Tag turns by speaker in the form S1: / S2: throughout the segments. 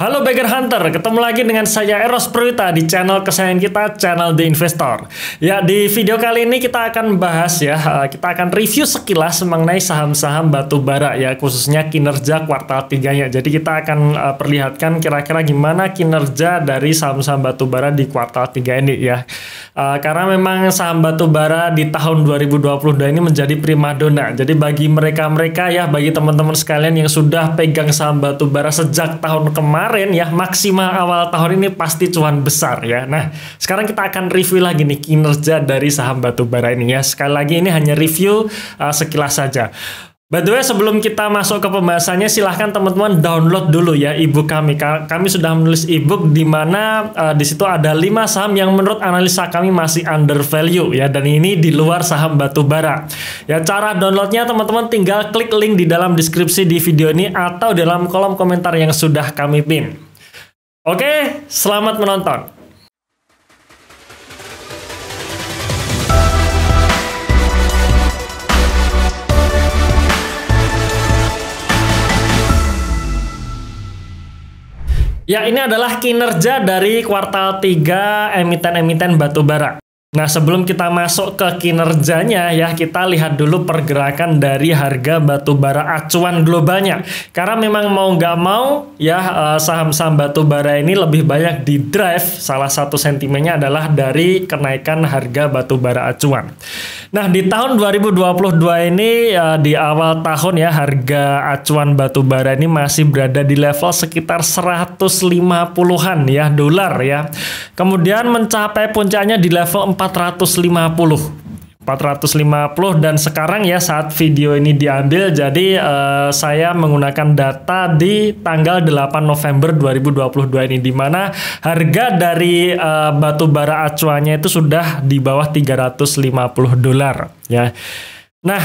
S1: Halo Bagger Hunter, ketemu lagi dengan saya Eros Purwita di channel kesayangan kita, channel The Investor. Ya, di video kali ini kita akan bahas kita akan review sekilas mengenai saham-saham batubara ya, khususnya kinerja kuartal 3-nya. Jadi kita akan perlihatkan kira-kira gimana kinerja dari saham-saham batubara di kuartal 3 ini ya. Karena memang saham batubara di tahun 2022 ini menjadi primadona. Jadi bagi mereka-mereka ya, bagi teman-teman sekalian yang sudah pegang saham batubara sejak tahun kemarin ya, maksimal awal tahun ini pasti cuan besar ya. Nah, sekarang kita akan review lagi nih kinerja dari saham batubara ini ya. Sekali lagi ini hanya review sekilas saja. By the way, sebelum kita masuk ke pembahasannya, silahkan teman-teman download dulu ya ebook kami. Kami sudah menulis ebook di mana di situ ada 5 saham yang menurut analisa kami masih under value ya, dan ini di luar saham batubara. Ya, cara downloadnya teman-teman tinggal klik link di dalam deskripsi di video ini atau dalam kolom komentar yang sudah kami pin. Oke, selamat menonton. Ya, ini adalah kinerja dari kuartal 3 emiten-emiten batubara. Nah, sebelum kita masuk ke kinerjanya ya, kita lihat dulu pergerakan dari harga batubara acuan globalnya. Karena memang mau nggak mau ya, saham-saham batubara ini lebih banyak di drive. Salah satu sentimennya adalah dari kenaikan harga batubara acuan. Nah, di tahun 2022 ini di awal tahun ya, harga acuan batubara ini masih berada di level sekitar 150-an ya dolar ya. Kemudian mencapai puncaknya di level 450 dan sekarang ya, saat video ini diambil, jadi saya menggunakan data di tanggal 8 November 2022 ini, di mana harga dari batubara acuannya itu sudah di bawah 350 dolar ya. Nah,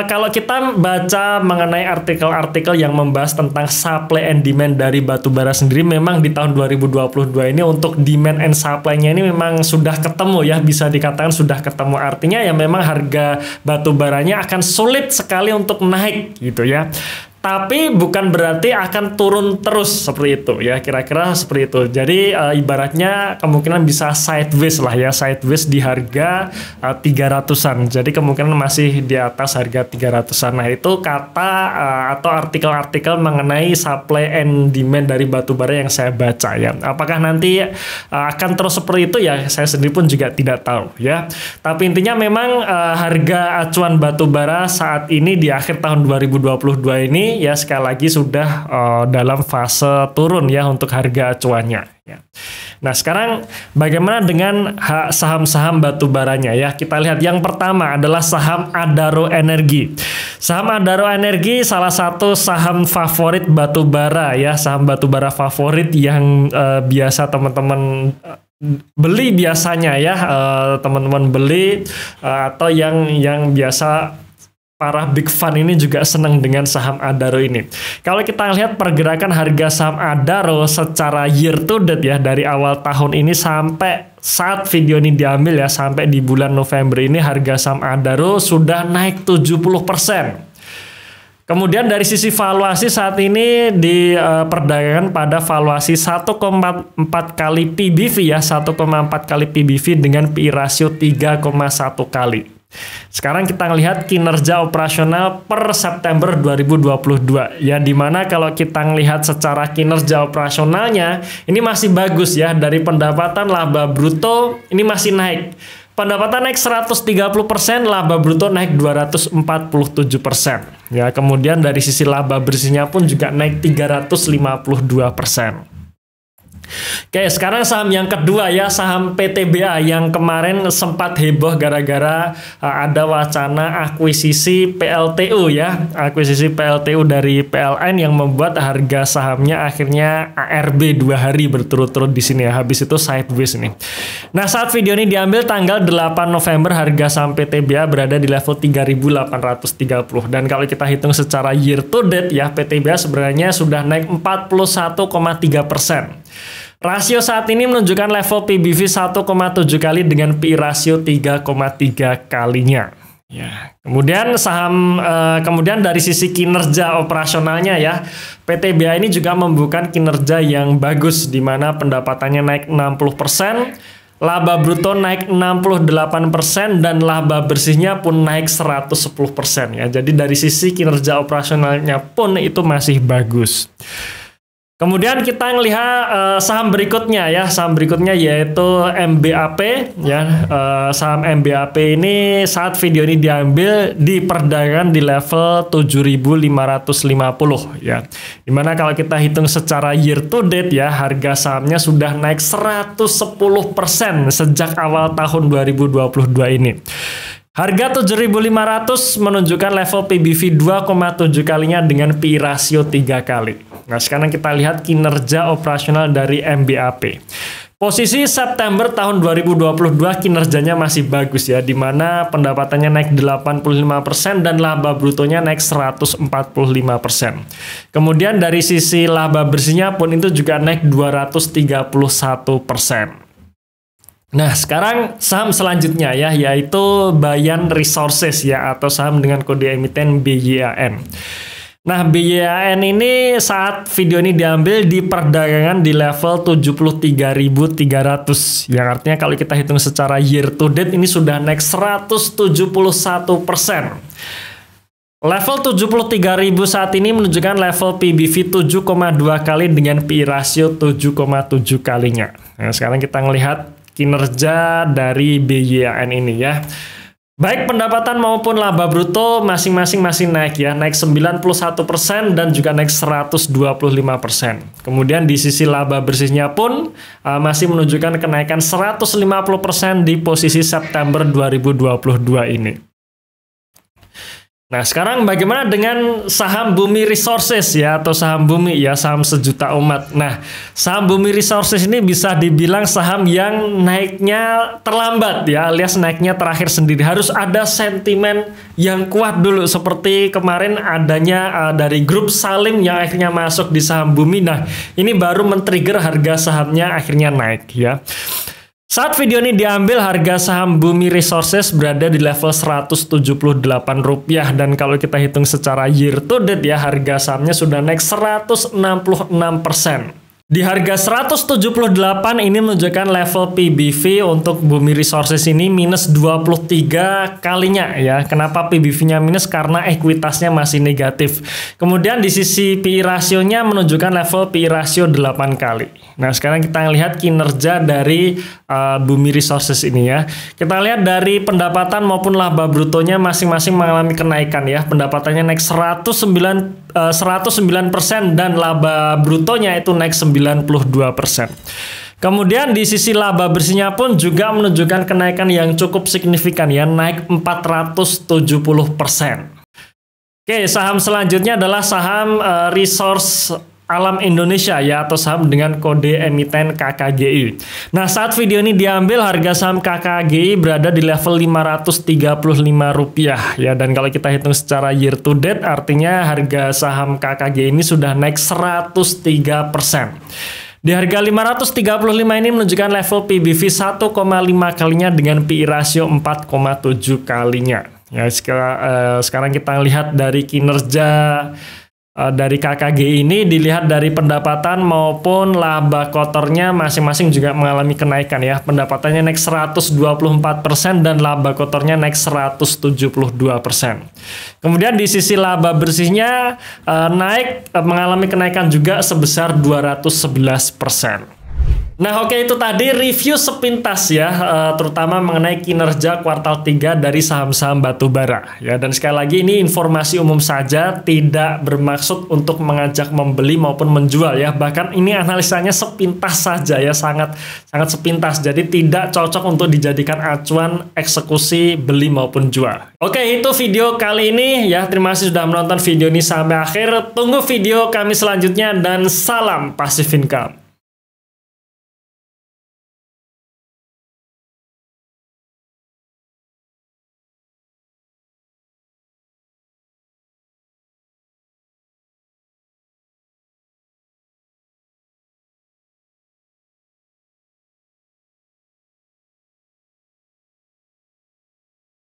S1: kalau kita baca mengenai artikel-artikel yang membahas tentang supply and demand dari batubara sendiri, memang di tahun 2022 ini untuk demand and supply-nya ini memang sudah ketemu ya, bisa dikatakan sudah ketemu. Artinya ya memang harga batubaranya akan sulit sekali untuk naik gitu ya. Tapi bukan berarti akan turun terus seperti itu ya, kira-kira seperti itu. Jadi ibaratnya kemungkinan bisa sideways lah ya, sideways di harga 300-an. Jadi kemungkinan masih di atas harga 300-an. Nah, itu kata atau artikel-artikel mengenai supply and demand dari batubara yang saya baca ya. Apakah nanti akan terus seperti itu ya, saya sendiri pun juga tidak tahu ya. Tapi intinya memang harga acuan batubara saat ini di akhir tahun 2022 ini ya, sekali lagi sudah dalam fase turun ya untuk harga acuannya ya. Nah, sekarang bagaimana dengan saham-saham batubaranya ya? Kita lihat yang pertama adalah saham Adaro Energi. Saham Adaro Energi salah satu saham favorit batubara ya, saham batubara favorit yang biasa teman-teman beli biasanya ya, teman-teman beli atau yang biasa para big fund ini juga senang dengan saham Adaro ini. Kalau kita lihat pergerakan harga saham Adaro secara year to date ya, dari awal tahun ini sampai saat video ini diambil ya, sampai di bulan November ini harga saham Adaro sudah naik 70%. Kemudian dari sisi valuasi saat ini diperdagangkan pada valuasi 1,4 kali PBV ya, 1,4 kali PBV dengan PI rasio 3,1 kali. Sekarang kita lihat kinerja operasional per September 2022 ya, dimana kalau kita lihat secara kinerja operasionalnya ini masih bagus ya. Dari pendapatan laba bruto ini masih naik. Pendapatan naik 130%, laba bruto naik 247% ya. Kemudian dari sisi laba bersihnya pun juga naik 352%. Oke, sekarang saham yang kedua ya, saham PTBA yang kemarin sempat heboh gara-gara ada wacana akuisisi PLTU ya, akuisisi PLTU dari PLN yang membuat harga sahamnya akhirnya ARB 2 hari berturut-turut di sini ya, habis itu sideways ini. Nah, saat video ini diambil tanggal 8 November harga saham PTBA berada di level 3.830, dan kalau kita hitung secara year to date ya, PTBA sebenarnya sudah naik 41,3%. Rasio saat ini menunjukkan level PBV 1,7 kali dengan PI rasio 3,3 kalinya. Ya, kemudian kemudian dari sisi kinerja operasionalnya ya, PT BA ini juga membukukan kinerja yang bagus di mana pendapatannya naik 60%, laba bruto naik 68% dan laba bersihnya pun naik 110% ya. Jadi dari sisi kinerja operasionalnya pun itu masih bagus. Kemudian kita melihat saham berikutnya ya, saham berikutnya yaitu MBAP ya. Saham MBAP ini saat video ini diambil diperdagangkan di level 7.550 ya. Dimana kalau kita hitung secara year to date ya, harga sahamnya sudah naik 110% sejak awal tahun 2022 ini. Harga 7.500 menunjukkan level PBV 2,7 kalinya dengan PI rasio 3 kali. Nah, sekarang kita lihat kinerja operasional dari MBAP. Posisi September tahun 2022 kinerjanya masih bagus ya, di mana pendapatannya naik 85% dan laba brutonya naik 145%. Kemudian dari sisi laba bersihnya pun itu juga naik 231%. Nah, sekarang saham selanjutnya ya, yaitu Bayan Resources ya, atau saham dengan kode emiten BYAN. Nah, BYAN ini saat video ini diambil di perdagangan di level 73.300. Yang artinya kalau kita hitung secara year to date ini sudah naik 171%. Level 73.000 saat ini menunjukkan level PBV 7,2 kali dengan PI rasio 7,7 kalinya. Nah, sekarang kita melihat kinerja dari BYAN ini ya. Baik pendapatan maupun laba bruto masing-masing masih naik ya, naik 91% dan juga naik 125%. Kemudian di sisi laba bersihnya pun masih menunjukkan kenaikan 150% di posisi September 2022 ini. Nah, sekarang bagaimana dengan saham Bumi Resources ya, atau saham Bumi ya, saham sejuta umat. Nah, saham Bumi Resources ini bisa dibilang saham yang naiknya terlambat ya, alias naiknya terakhir sendiri. Harus ada sentimen yang kuat dulu, seperti kemarin adanya dari grup Salim yang akhirnya masuk di saham Bumi. Nah, ini baru men-trigger harga sahamnya akhirnya naik ya. Saat video ini diambil, harga saham Bumi Resources berada di level Rp178 dan kalau kita hitung secara year to date ya, harga sahamnya sudah naik 166%. Di harga 178 ini menunjukkan level PBV untuk Bumi Resources ini minus 23 kalinya ya. Kenapa PBV-nya minus? Karena ekuitasnya masih negatif. Kemudian di sisi PI rasionya menunjukkan level PI rasio 8 kali. Nah, sekarang kita lihat kinerja dari Bumi Resources ini ya. Kita lihat dari pendapatan maupun laba brutonya masing-masing mengalami kenaikan ya. Pendapatannya naik 109% dan laba brutonya itu naik 92%. Kemudian di sisi laba bersihnya pun juga menunjukkan kenaikan yang cukup signifikan ya, naik 470%. Oke, saham selanjutnya adalah saham Resource Alam Indonesia ya, atau saham dengan kode emiten KKGI. Nah, saat video ini diambil, harga saham KKGI berada di level Rp535 ya, dan kalau kita hitung secara year to date artinya harga saham KKGI ini sudah naik 103%. Di harga 535 ini menunjukkan level PBV 1,5 kalinya dengan PI rasio 4,7 kalinya. Ya, sekarang kita lihat dari kinerja dari KKG ini, dilihat dari pendapatan maupun laba kotornya masing-masing juga mengalami kenaikan ya. Pendapatannya naik 124% dan laba kotornya naik 172%. Kemudian di sisi laba bersihnya mengalami kenaikan juga sebesar 211%. Nah, oke, itu tadi review sepintas ya, terutama mengenai kinerja kuartal 3 dari saham-saham batubara ya. Dan sekali lagi ini informasi umum saja, tidak bermaksud untuk mengajak membeli maupun menjual ya. Bahkan ini analisanya sepintas saja ya, sangat sepintas. Jadi tidak cocok untuk dijadikan acuan eksekusi beli maupun jual. Oke, itu video kali ini ya. Terima kasih sudah menonton video ini sampai akhir. Tunggu video kami selanjutnya dan salam Passive Income.